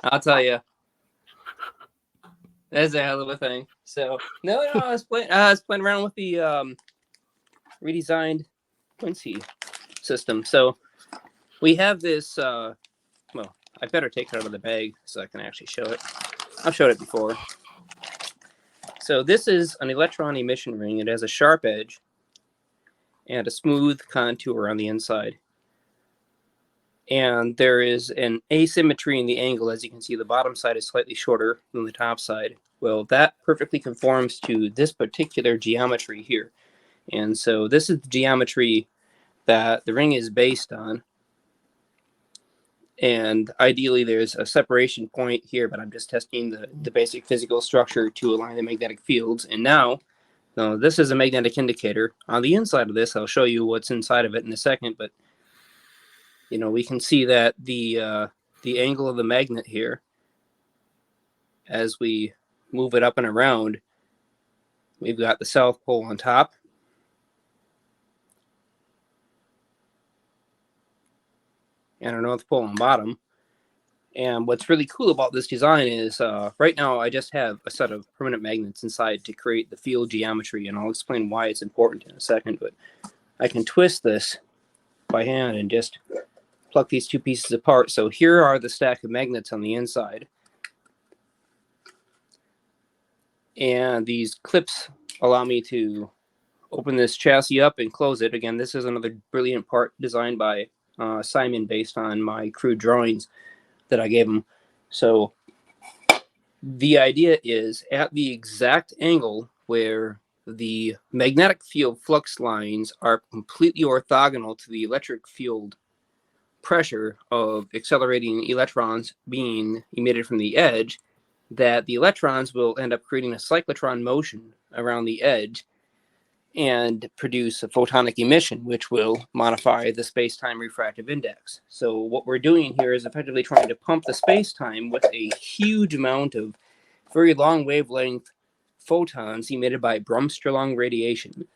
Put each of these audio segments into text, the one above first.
I'll tell you. That's a hell of a thing. So no, I was playing around with the redesigned Quincy system. So we have this. Well, I better take it out of the bag so I can actually show it. I've showed it before. So this is an electron emission ring. It has a sharp edge and a smooth contour on the inside. And there is an asymmetry in the angle. As you can see, the bottom side is slightly shorter than the top side. Well, that perfectly conforms to this particular geometry here. And so this is the geometry that the ring is based on. And ideally, there's a separation point here, but I'm just testing the basic physical structure to align the magnetic fields. And now, this is a magnetic indicator. On the inside of this, I'll show you what's inside of it in a second, but we can see that the angle of the magnet here, as we move it up and around, we've got the south pole on top. And our north pole on bottom. And what's really cool about this design is right now I just have a set of permanent magnets inside to create the field geometry, and I'll explain why it's important in a second. But I can twist this by hand and just pluck these two pieces apart. So here are the stack of magnets on the inside. And these clips allow me to open this chassis up and close it. Again, this is another brilliant part designed by Simon based on my crude drawings that I gave him. So the idea is at the exact angle where the magnetic field flux lines are completely orthogonal to the electric field pressure of accelerating electrons being emitted from the edge, that the electrons will end up creating a cyclotron motion around the edge and produce a photonic emission, which will modify the space-time refractive index. So what we're doing here is effectively trying to pump the space-time with a huge amount of very long wavelength photons emitted by Bremsstrahlung radiation.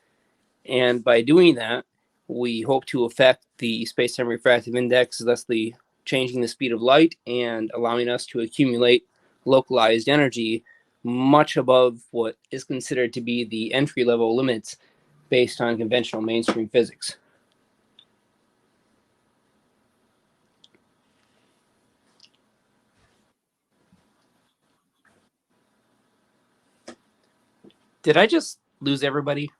And by doing that, we hope to affect the space-time refractive index, thusly changing the speed of light and allowing us to accumulate localized energy much above what is considered to be the entry-level limits based on conventional mainstream physics. Did I just lose everybody?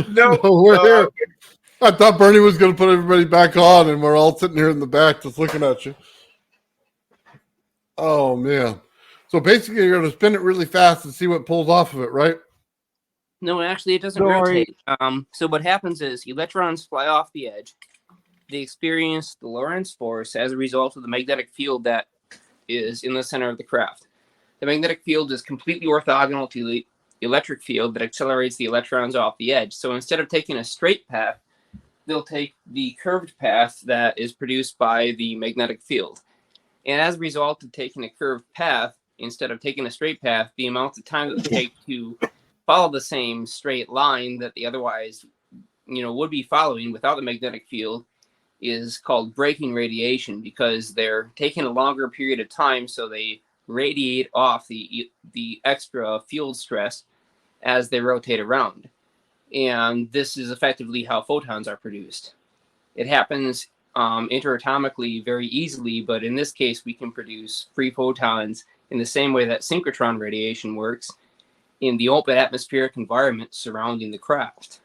No, we're here. I thought Bernie was going to put everybody back on, and we're all sitting here in the back just looking at you. Oh, man. So basically, you're going to spin it really fast and see what pulls off of it, right? No, actually, it doesn't rotate. So what happens is electrons fly off the edge. They experience the Lorentz force as a result of the magnetic field that is in the center of the craft. The magnetic field is completely orthogonal to the electric field that accelerates the electrons off the edge. So instead of taking a straight path, they'll take the curved path that is produced by the magnetic field. And as a result of taking a curved path, instead of taking a straight path, the amount of time that they take to follow the same straight line that they otherwise, would be following without the magnetic field is called braking radiation, because they're taking a longer period of time, so they radiate off the extra field stress as they rotate around. And this is effectively how photons are produced. It happens interatomically very easily, but in this case, we can produce free photons in the same way that synchrotron radiation works in the open atmospheric environment surrounding the craft.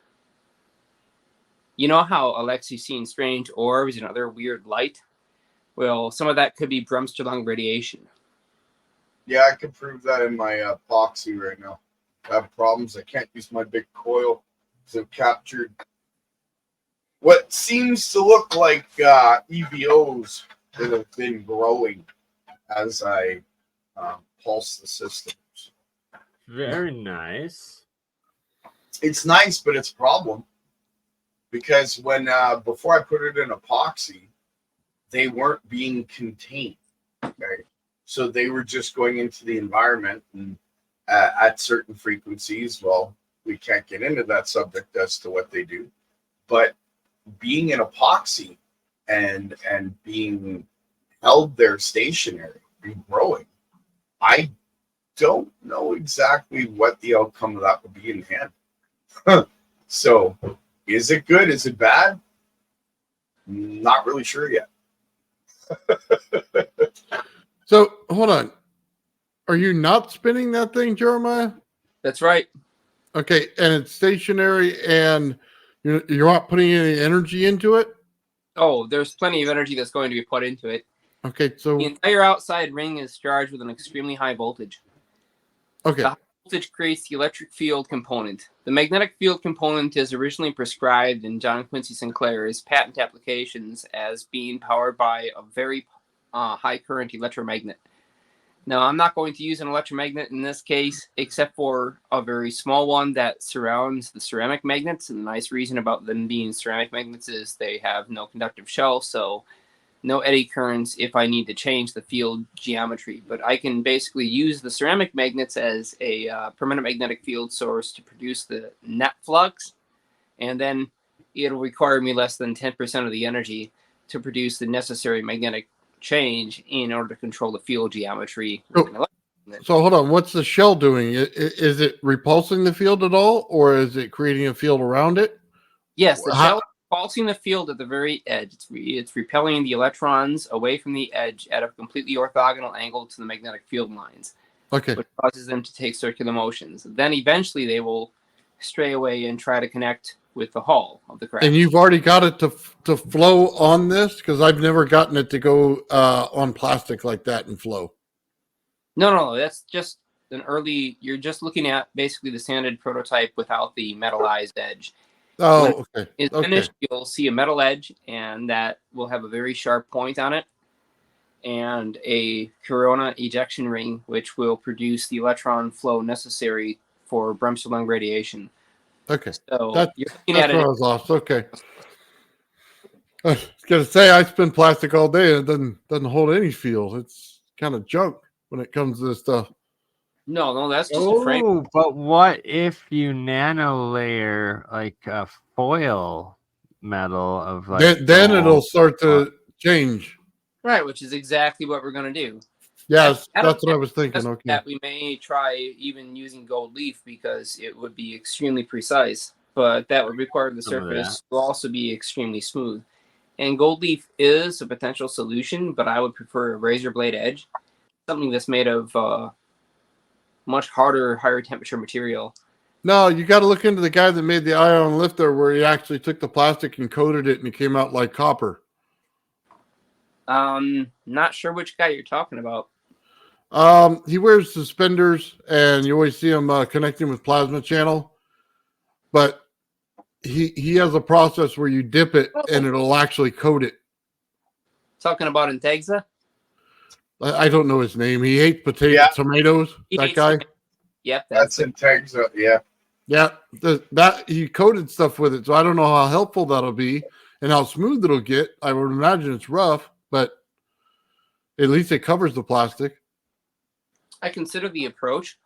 You know how Alexei's seen strange orbs and other weird light? Well, some of that could be Bremsstrahlung radiation. Yeah, I can prove that in my epoxy right now. I have problems. I can't use my big coil because I've captured what seems to look like EVOs that have been growing as I pulse the systems. Very nice. It's nice, but it's a problem. Because when before I put it in epoxy, they weren't being contained. Okay? So they were just going into the environment and at certain frequencies. Well, we can't get into that subject as to what they do. But being in epoxy and being held there stationary be growing. I don't know exactly what the outcome of that would be in hand. So, is it good? Is it bad? Not really sure yet. So hold on. Are you not spinning that thing, Jeremiah? That's right. Okay, and it's stationary, and you're not putting any energy into it. Oh, there's plenty of energy that's going to be put into it. Okay, so The entire outside ring is charged with an extremely high voltage. okay, The high voltage creates the electric field component. The magnetic field component is originally prescribed in John Quincy Sinclair's patent applications as being powered by a very high current electromagnet. Now, I'm not going to use an electromagnet in this case, except for a very small one that surrounds the ceramic magnets. And the nice reason about them being ceramic magnets is they have no conductive shell, so no eddy currents if I need to change the field geometry. But I can basically use the ceramic magnets as a permanent magnetic field source to produce the net flux, and then it'll require me less than 10% of the energy to produce the necessary magnetic change in order to control the field geometry. So hold on, what's the shell doing? Is it repulsing the field at all, or is it creating a field around it? Yes, the shell is repulsing the field at the very edge. It's repelling the electrons away from the edge at a completely orthogonal angle to the magnetic field lines. Okay. Which causes them to take circular motions. Then eventually they will stray away and try to connect with the hull of the craft. And you've already got it to flow on this? Because I've never gotten it to go on plastic like that and flow. No, that's just an early, you're just looking at basically the standard prototype without the metallized edge. Oh, when okay. it's finished, you'll see a metal edge, and that will have a very sharp point on it, and a corona ejection ring, which will produce the electron flow necessary for Bremsstrahlung radiation. Okay. So you're looking that's at where it. I was lost. Okay. I was gonna say I spin plastic all day and it doesn't hold any field. It's kind of junk when it comes to this stuff. No, that's just a frame. Oh, but what if you nano layer like a foil metal of like Then it'll start to change. Right, which is exactly what we're going to do. Yes, that's what I was thinking. Okay. That we may try even using gold leaf because it would be extremely precise, but that would require the surface to also be extremely smooth. And gold leaf is a potential solution, but I would prefer a razor blade edge, something that's made of much harder, higher temperature material. No, you got to look into the guy that made the ion lifter where he actually took the plastic and coated it and it came out like copper. Not sure which guy you're talking about. He wears suspenders and you always see him connecting with plasma channel, but he has a process where you dip it and it'll actually coat it. Talking about Intexa? I don't know his name. He hates tomatoes. That guy. Yep, that's Intexa. Yeah, that he coated stuff with it, so I don't know how helpful that'll be and how smooth it'll get. I would imagine it's rough, but at least it covers the plastic. I consider the approach.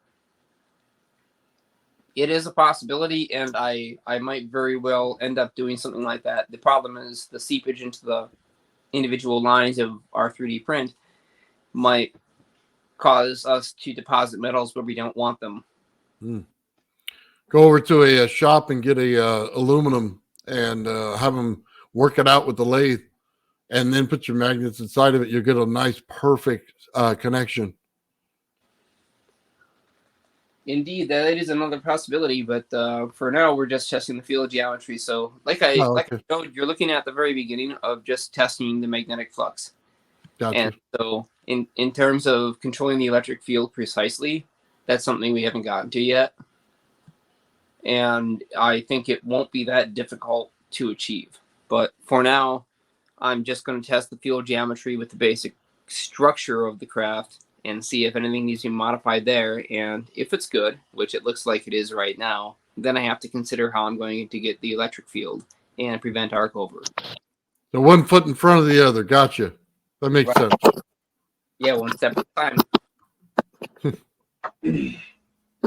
It is a possibility, and I might very well end up doing something like that. The problem is the seepage into the individual lines of our 3D print might cause us to deposit metals where we don't want them. Go over to a shop and get a aluminum and have them work it out with the lathe, and then put your magnets inside of it. You'll get a nice, perfect connection. Indeed, that is another possibility, but for now, we're just testing the field geometry. So, like I showed, you're looking at the very beginning of just testing the magnetic flux. Gotcha. And so, in terms of controlling the electric field precisely, that's something we haven't gotten to yet. And I think it won't be that difficult to achieve. But for now, I'm just going to test the field geometry with the basic structure of the craft and see if anything needs to be modified there. And if it's good, which it looks like it is right now, then I have to consider how I'm going to get the electric field and prevent arc over. So 1 foot in front of the other. Gotcha. That makes sense. Yeah, one step at a time.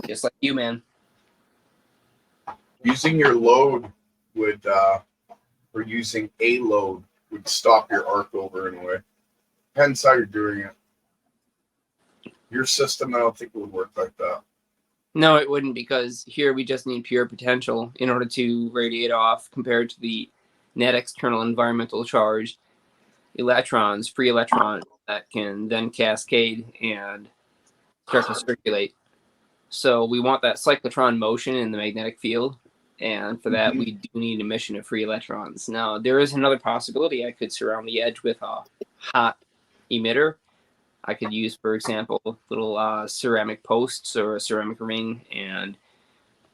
Just like you, man. Using your load would, or using a load would stop your arc over in a way. Depends how you're doing it. Your system, I don't think would work like that. No, it wouldn't, because here we just need pure potential in order to radiate off compared to the net external environmental charge electrons, free electrons that can then cascade and start to circulate. So we want that cyclotron motion in the magnetic field, and for that we do need emission of free electrons. Now, there is another possibility. I could surround the edge with a hot emitter. I could use, for example, little ceramic posts or a ceramic ring and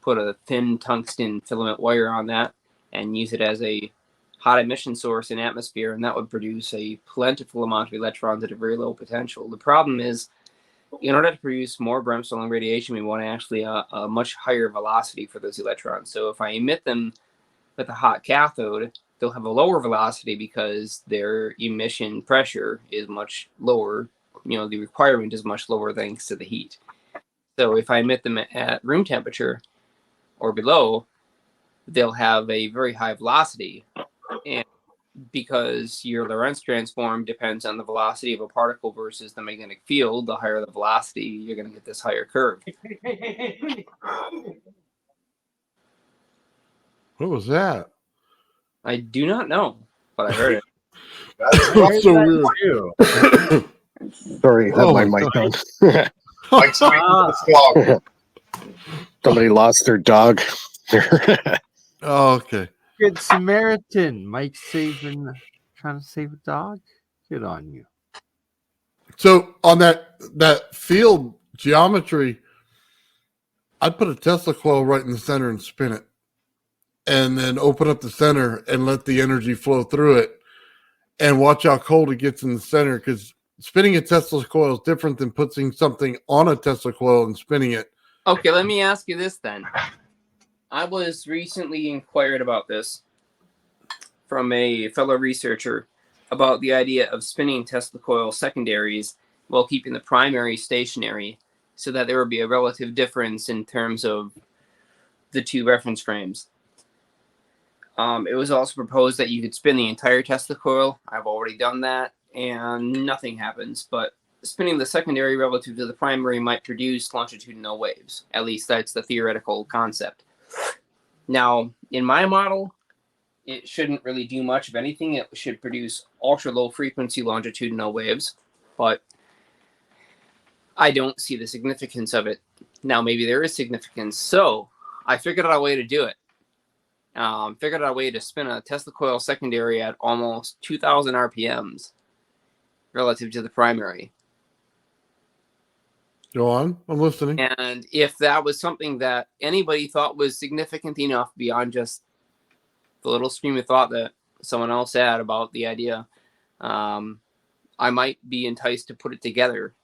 put a thin tungsten filament wire on that and use it as a hot emission source in atmosphere, and that would produce a plentiful amount of electrons at a very low potential. The problem is, in order to produce more brimstone radiation, we want actually a much higher velocity for those electrons. So if I emit them with a hot cathode, they'll have a lower velocity because their emission pressure is much lower. You know, the requirement is much lower thanks to the heat. So if I emit them at room temperature or below, they'll have a very high velocity. And because your Lorentz transform depends on the velocity of a particle versus the magnetic field, the higher the velocity, you're going to get this higher curve. What was that? I do not know, but I heard it. That's so weird. Sorry, I had my mic on. Mike's speaking to the dog. Somebody lost their dog. Oh, okay. Good Samaritan. Mike trying to save a dog. Good on you. So on that field geometry, I'd put a Tesla coil right in the center and spin it, and then open up the center and let the energy flow through it, and watch how cold it gets in the center. Because spinning a Tesla coil is different than putting something on a Tesla coil and spinning it. Okay, let me ask you this then. I was recently inquired about this from a fellow researcher about the idea of spinning Tesla coil secondaries while keeping the primary stationary so that there would be a relative difference in terms of the two reference frames. It was also proposed that you could spin the entire Tesla coil. I've already done that, and nothing happens. But spinning the secondary relative to the primary might produce longitudinal waves. At least that's the theoretical concept. Now, in my model, it shouldn't really do much of anything. It should produce ultra low frequency longitudinal waves, but I don't see the significance of it. Now, maybe there is significance. So I figured out a way to do it. Figured out a way to spin a Tesla coil secondary at almost 2,000 RPMs relative to the primary. Go on, I'm listening. And if that was something that anybody thought was significant enough beyond just the little stream of thought that someone else had about the idea, I might be enticed to put it together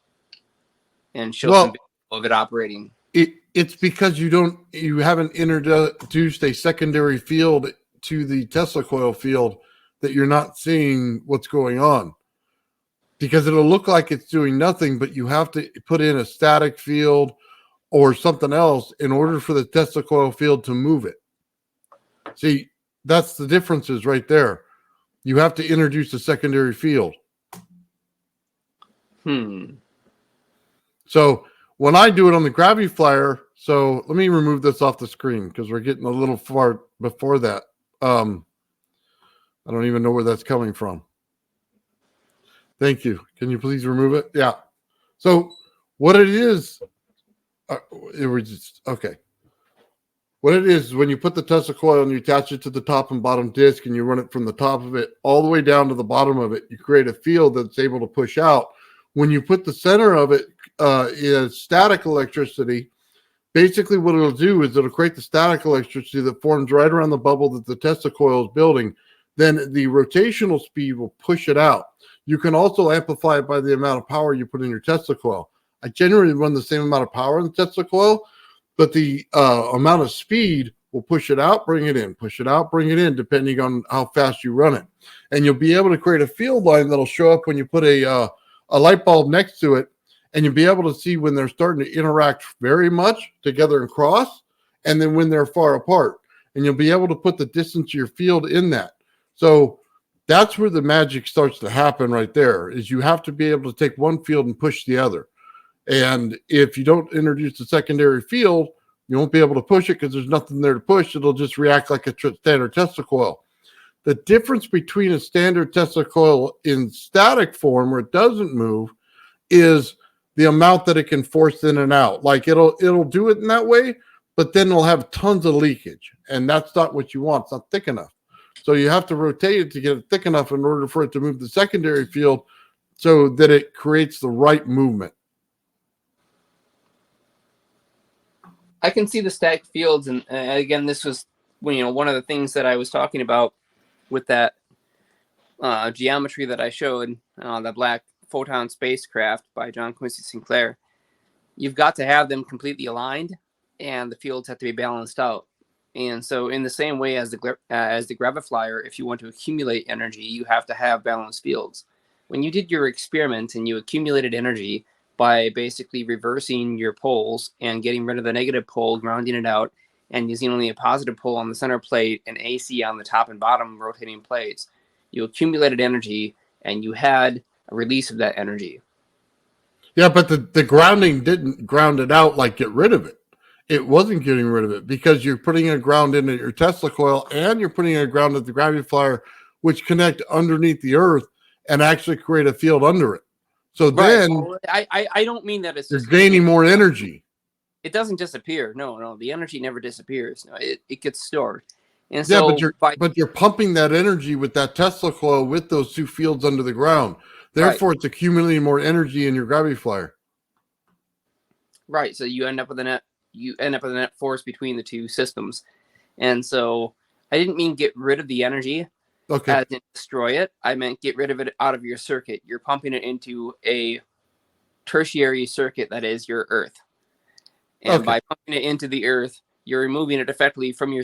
and show some video of it operating. It's because you haven't introduced a secondary field to the Tesla coil field that you're not seeing what's going on. Because it'll look like it's doing nothing, but you have to put in a static field or something else in order for the Tesla coil field to move it. See, that's the differences right there. You have to introduce a secondary field. So when I do it on the gravity flyer, so let me remove this off the screen because we're getting a little far before that. I don't even know where that's coming from. Thank you. Can you please remove it? Yeah. So what it is, it was just, okay. What it is when you put the Tesla coil and you attach it to the top and bottom disc and you run it from the top of it all the way down to the bottom of it, you create a field that's able to push out. When you put the center of it in static electricity, basically what it'll do is it'll create the static electricity that forms right around the bubble that the Tesla coil is building. Then the rotational speed will push it out. You can also amplify it by the amount of power you put in your Tesla coil. I generally run the same amount of power in the Tesla coil, but the amount of speed will push it out, bring it in, push it out, bring it in, depending on how fast you run it. And you'll be able to create a field line that'll show up when you put a light bulb next to it, and you'll be able to see when they're starting to interact very much together and cross, and then when they're far apart. And you'll be able to put the distance of your field in that. So that's where the magic starts to happen right there, is you have to be able to take one field and push the other. And if you don't introduce the secondary field, you won't be able to push it because there's nothing there to push. It'll just react like a standard Tesla coil. The difference between a standard Tesla coil in static form, where it doesn't move, is the amount that it can force in and out. Like it'll do it in that way, but then it'll have tons of leakage, and that's not what you want. It's not thick enough. So you have to rotate it to get it thick enough in order for it to move the secondary field so that it creates the right movement. I can see the static fields, and again, this was one of the things that I was talking about with that geometry that I showed, the Black Photon Spacecraft by John Quincy Sinclair. You've got to have them completely aligned, and the fields have to be balanced out. And so, in the same way as the Graviflyer, if you want to accumulate energy, you have to have balanced fields. When you did your experiment and you accumulated energy by basically reversing your poles and getting rid of the negative pole, grounding it out, and using only a positive pole on the center plate and AC on the top and bottom rotating plates, you accumulated energy and you had a release of that energy. Yeah, but the grounding didn't ground it out, like get rid of it. It wasn't getting rid of it because you're putting a ground into your Tesla coil and you're putting a ground at the Graviflyer, which connect underneath the earth and actually create a field under it. So right. then Well, I don't mean that it's you're just gaining more energy. It doesn't disappear. No, the energy never disappears. No, it gets stored. And Yeah, so but you're pumping that energy with that Tesla coil with those two fields under the ground. Therefore, It's accumulating more energy in your Graviflyer. Right. So you end up with a net force between the two systems. And so I didn't mean get rid of the energy. Okay. As in destroy it. I meant get rid of it out of your circuit. You're pumping it into a tertiary circuit that is your Earth. And by pumping it into the Earth, you're removing it effectively from your